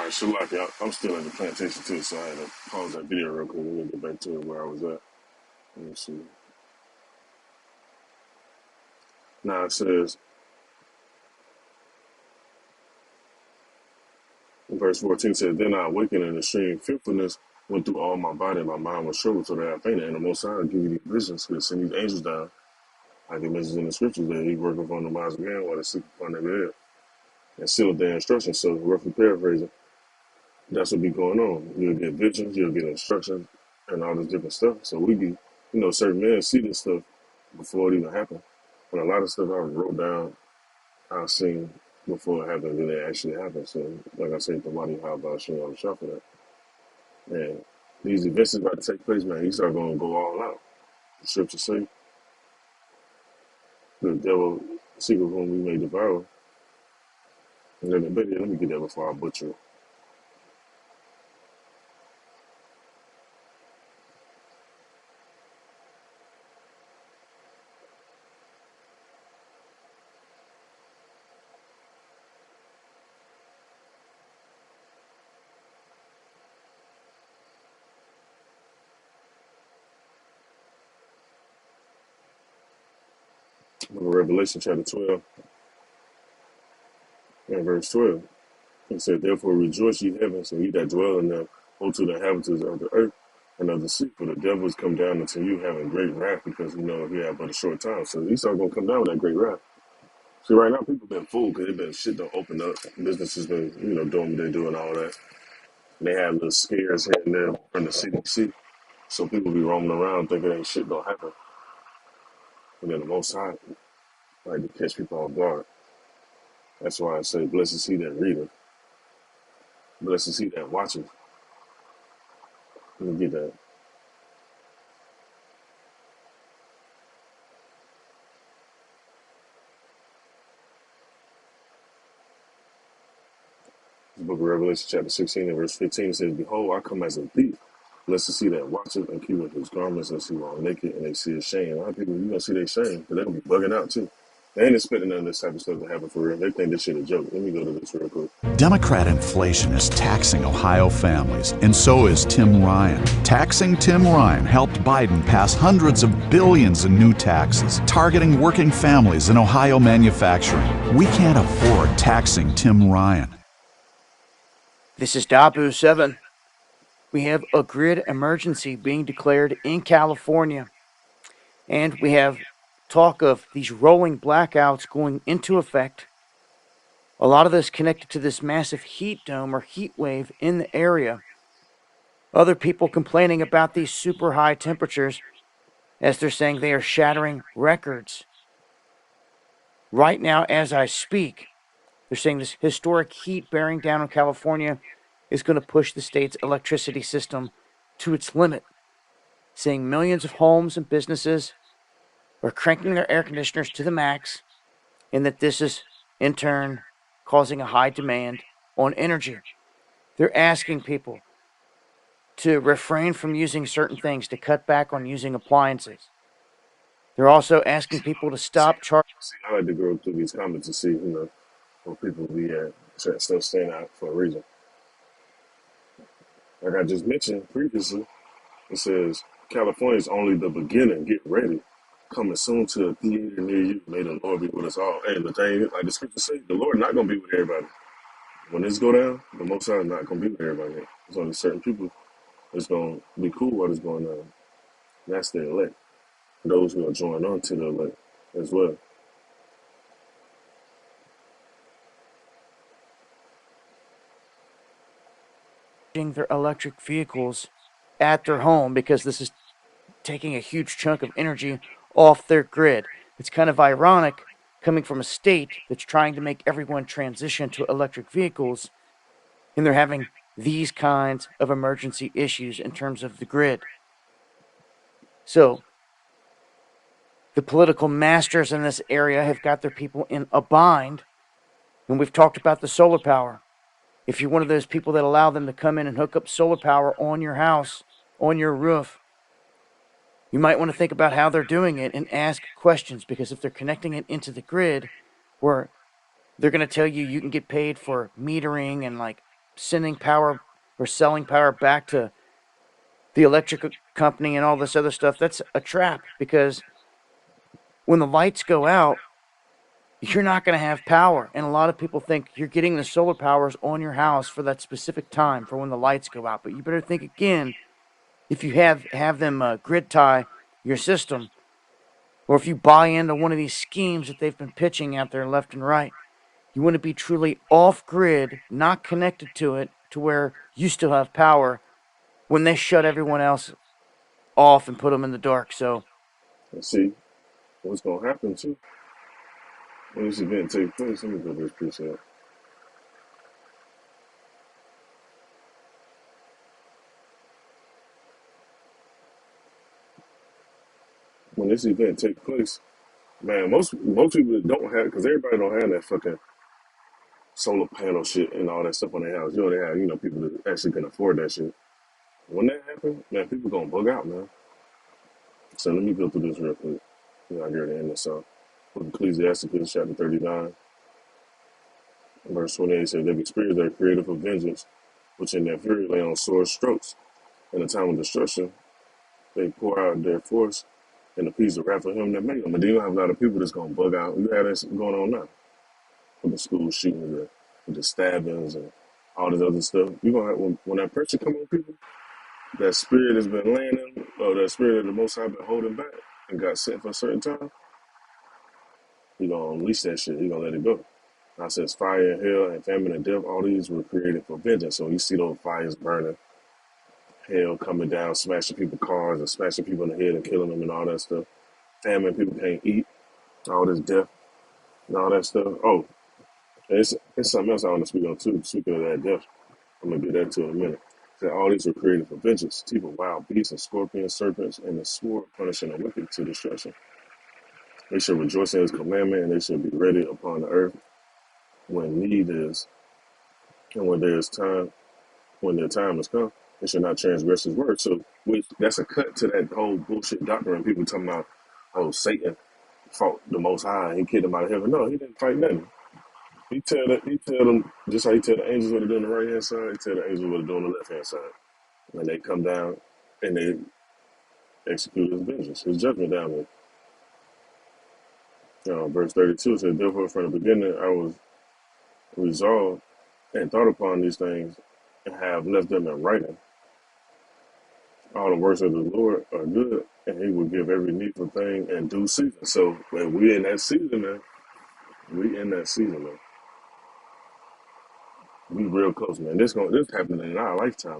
right, Shalaki, I'm still at the plantation too, so I had to pause that video real quick. We'll get back to where I was at. Let me see. Now it says in verse 14 says, Then I awakened in extreme fearfulness, went through all my body, and my mind was troubled so that I fainted. And the Most High give you these visions, he'll send these angels down, like it mentions in the scriptures that he working upon the minds of men while they sleep upon their bed. And seal their instructions. So roughly paraphrasing, that's what be going on. You'll get visions, you'll get instructions, and all this different stuff. So we be, certain men see this stuff before it even happened. But a lot of stuff I wrote down, I've seen before it happened, then it actually happened. So, like I said, the money, how about showing on the shop for that? And these events is about to take place, man. These are going to go all out. The scripture say, the devil secret whom we may devour. And then, but yeah, let me get that before I butcher it. Revelation chapter 12 and verse 12. It said, Therefore rejoice, ye heavens, and ye that dwell in them, hold to the inhabitants of the earth and of the sea. For the devil is come down unto you having great wrath, because he had but a short time. So Esau going to come down with that great wrath. See, right now, people been fooled because they've been shit don't open up. Businesses been, doing what they do and all that. And they have little scares here and there from the CDC. So people be roaming around thinking ain't shit don't happen. And then the Most High, like to catch people off guard. That's why I say, blessed is he that readeth. Blessed is he that watcheth. Let me get that. The book of Revelation, chapter 16, and verse 15 says, Behold, I come as a thief. Blessed is he that watcheth and keepeth his garments, and see while naked, and they see his shame. A lot of people, you're going to see their shame, but they're going to be bugging out too. They ain't expecting none of this type of stuff to happen for real. They think this shit a joke. Let me go to this real quick. Democrat inflation is taxing Ohio families, and so is Tim Ryan. Taxing Tim Ryan helped Biden pass hundreds of billions in new taxes, targeting working families in Ohio manufacturing. We can't afford taxing Tim Ryan. This is Dabu 7. We have a grid emergency being declared in California, and we have talk of these rolling blackouts going into effect. A lot of this connected to this massive heat dome or heat wave in the area. Other people complaining about these super high temperatures as they're saying they are shattering records. Right now, as I speak, they're saying this historic heat bearing down on California is going to push the state's electricity system to its limit, saying millions of homes and businesses are cranking their air conditioners to the max, and that this is, in turn, causing a high demand on energy. They're asking people to refrain from using certain things, to cut back on using appliances. They're also asking people to stop charging. See, I like to go through these comments to see, where people be at. Still staying out for a reason. Like I just mentioned previously, it says, California is only the beginning. Get ready. Coming soon to a theater near you. May the Lord be with us all. Hey, the thing, like the scripture say, the Lord not going to be with everybody. When this go down, the Most High is not going to be with everybody. There's only certain people that's going to be cool what is going on. And that's the elect. Those who are joined on to the elect as well. Their electric vehicles at their home because this is taking a huge chunk of energy off their grid. It's kind of ironic coming from a state that's trying to make everyone transition to electric vehicles, and they're having these kinds of emergency issues in terms of the grid. So the political masters in this area have got their people in a bind, and we've talked about the solar power. If you're one of those people that allow them to come in and hook up solar power on your house, on your roof, you might want to think about how they're doing it and ask questions, because if they're connecting it into the grid where they're going to tell you you can get paid for metering and like sending power or selling power back to the electric company and all this other stuff, that's a trap, because when the lights go out, you're not going to have power. And a lot of people think you're getting the solar powers on your house for that specific time for when the lights go out. But you better think again if you have them grid tie your system, or if you buy into one of these schemes that they've been pitching out there left and right. You want to be truly off grid, not connected to it, to where you still have power when they shut everyone else off and put them in the dark. So, And see, what's going to happen too when this event takes place. Let me go to this preset. When this event takes place, man, most people that don't have, because everybody don't have that fucking solar panel shit and all that stuff on their house. You know, they have, people that actually can afford that shit. When that happens, man, people gonna bug out, man. So let me go through this real quick. I hear the end of the song. With Ecclesiasticus chapter 39, verse 28 says, they've experienced their creative of vengeance, which in their fury lay on sword strokes. In the time of destruction, they pour out their force and the peace of wrath of him that made them. But then you have a lot of people that's gonna bug out. You have that going on now with the school shootings, with the stabbings and all this other stuff. You gonna have, when that pressure come on people, that spirit has been laying in them, or that spirit of the Most High been holding back and got sent for a certain time. You gonna unleash that shit. You gonna let it go. I says fire and hell and famine and death. All these were created for vengeance. So you see those fires burning, hell coming down, smashing people's cars and smashing people in the head and killing them and all that stuff. Famine, people can't eat. All this death and all that stuff. Oh, and it's something else I want to speak on too. Speaking of that death, I'm gonna get that to in a minute. That all these were created for vengeance. Teeth of wild beasts and scorpions, serpents, and the sword punishing the wicked to destruction. They should rejoice in his commandment, and they should be ready upon the earth when need is, and when their time has come. They should not transgress his word. So that's a cut to that whole bullshit doctrine. People talking about, oh, Satan fought the Most High and he kicked him out of heaven. No, he didn't fight nothing. He tell them just how he tell the angels what to do on the right hand side. He tell the angels what to do on the left hand side. And they come down and they execute his vengeance, his judgment down there. Verse 32 says, therefore from the beginning I was resolved and thought upon these things and have left them in writing. All the works of the Lord are good, and he will give every needful thing in due season. So when we in that season, man, we real close, man. This happening in our lifetime.